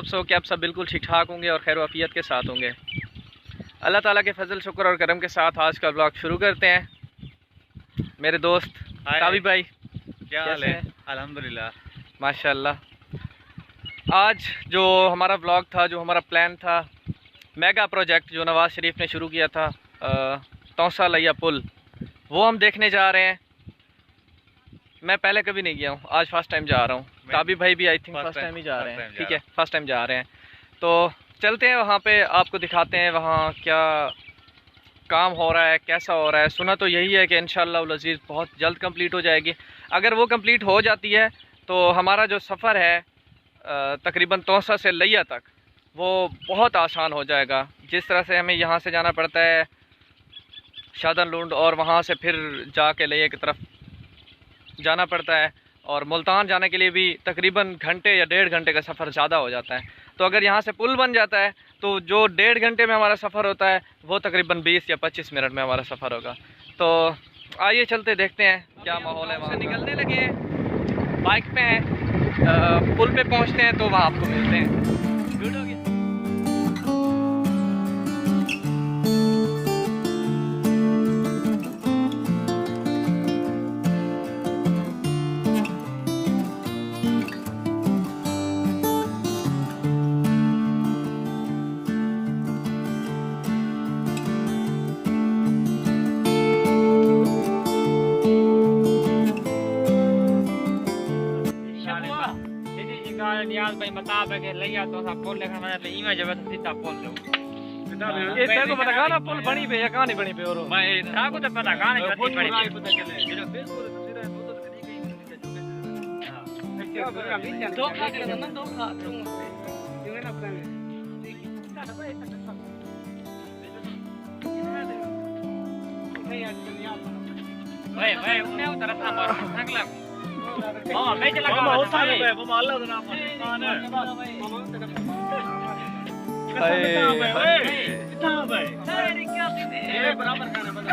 Hope so कि आप सब बिल्कुल ठीक ठाक होंगे और खैर वाफियत के साथ होंगे। अल्लाह ताला के फजल शुक्र और करम के साथ आज का ब्लॉग शुरू करते हैं। मेरे दोस्त तावी भाई क्या हाल है? अल्हम्दुलिल्लाह माशाल्लाह। आज जो हमारा ब्लॉग था, जो हमारा प्लान था, मेगा प्रोजेक्ट जो नवाज़ शरीफ ने शुरू किया था तौसा लिया पुल, वो हम देखने जा रहे हैं। मैं पहले कभी नहीं गया हूँ, आज फर्स्ट टाइम जा रहा हूँ। ताबी भाई भी आई थिंक फर्स्ट टाइम ही जा रहे हैं। ठीक है, फर्स्ट टाइम जा रहे हैं। तो चलते हैं वहाँ पे, आपको दिखाते हैं वहाँ क्या काम हो रहा है, कैसा हो रहा है। सुना तो यही है कि इंशाअल्लाह उल अज़ीज़ बहुत जल्द कंप्लीट हो जाएगी। अगर वो कंप्लीट हो जाती है तो हमारा जो सफ़र है तकरीबन तौसा से लिया तक, वो बहुत आसान हो जाएगा। जिस तरह से हमें यहाँ से जाना पड़ता है शादन लुंड और वहाँ से फिर जाके लिया की तरफ जाना पड़ता है, और मुल्तान जाने के लिए भी तकरीबन घंटे या 1.5 घंटे का सफ़र ज़्यादा हो जाता है। तो अगर यहाँ से पुल बन जाता है तो जो 1.5 घंटे में हमारा सफ़र होता है वो तकरीबन 20 या 25 मिनट में हमारा सफ़र होगा। तो आइए चलते देखते हैं क्या माहौल है। वहाँ से निकलने लगे हैं, बाइक पे हैं, पुल पे पहुँचते हैं तो वहाँ आपको मिलते हैं। गुड हो गया। नियाज भाई बता के लिया तो सा पुल लेखन मैंने इमे जब सीधा पुल लो ये तेरे को पता कहां पुल बनी पे या कहां नहीं बनी पे? और मैं था को तो पता कहां नहीं बनी पे दो खा के ना दो खा तुम इमे ना प्लान भाई भाई उन्हें उधर था मार थकला। हां मैं चला के बहुत सारे वो मान लो ना कौन है भाई कितना भाई अरे क्या दे ये बराबर खाना बता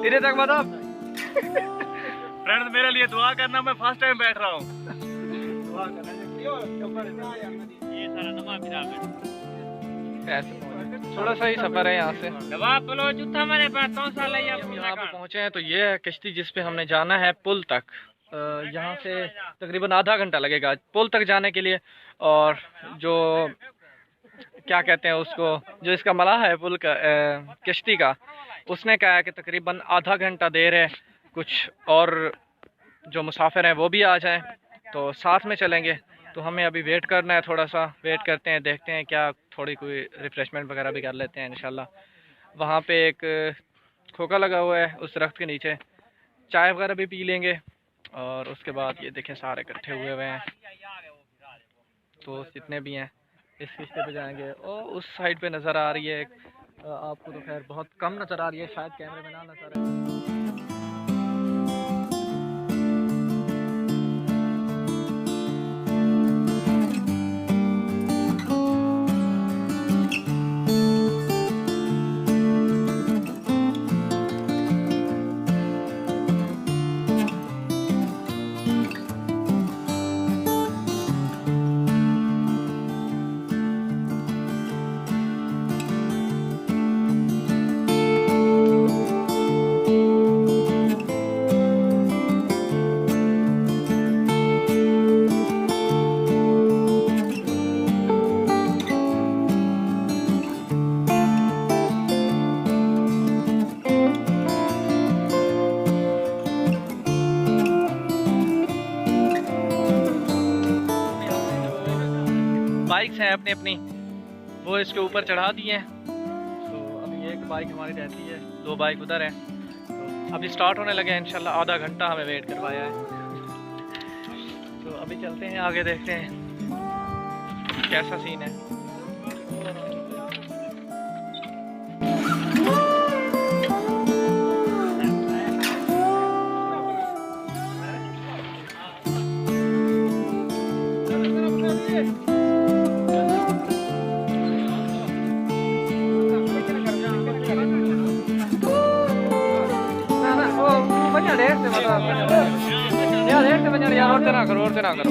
इधर तक बता। फ्रेंड्स मेरे लिए दुआ करना, मैं फर्स्ट टाइम बैठ रहा हूँ। दुआ करना ये सारा नवा फिरा ऐसे थोड़ा सा ही सफर है यहाँ से। दवा पुलो जूता मेरे पास तो साल है। हम यहाँ पे पहुँचे हैं तो ये है किश्ती जिस पे हमने जाना है पुल तक। यहाँ से तकरीबन आधा घंटा लगेगा पुल तक जाने के लिए। और जो क्या कहते हैं उसको, जो इसका मलाह है पुल का किश्ती का, उसने कहा है कि तकरीबन आधा घंटा देर है, कुछ और जो मुसाफिर हैं वो भी आ जाएं तो साथ में चलेंगे। तो हमें अभी वेट करना है, थोड़ा सा वेट करते हैं, देखते हैं क्या थोड़ी कोई रिफ़्रेशमेंट वगैरह भी कर लेते हैं इंशाल्लाह। वहाँ पे एक खोखा लगा हुआ है उस दरख्त के नीचे, चाय वगैरह भी पी लेंगे। और उसके बाद ये देखें सारे इकट्ठे हुए हैं, तो जितने भी हैं इस किश्ते पे जाएंगे। और उस साइड पे नज़र आ रही है आपको तो खैर बहुत कम नज़र आ रही है, शायद कैमरे में ना नज़र आए। बाइक्स हैं अपनी अपनी, वो इसके ऊपर चढ़ा दिए हैं। तो अभी एक बाइक हमारी रहती है, 2 बाइक उधर है। तो अभी स्टार्ट होने लगे हैं इंशाल्लाह, आधा घंटा हमें वेट करवाया है। तो अभी चलते हैं आगे, देखते हैं कैसा सीन है। यार और से ना करो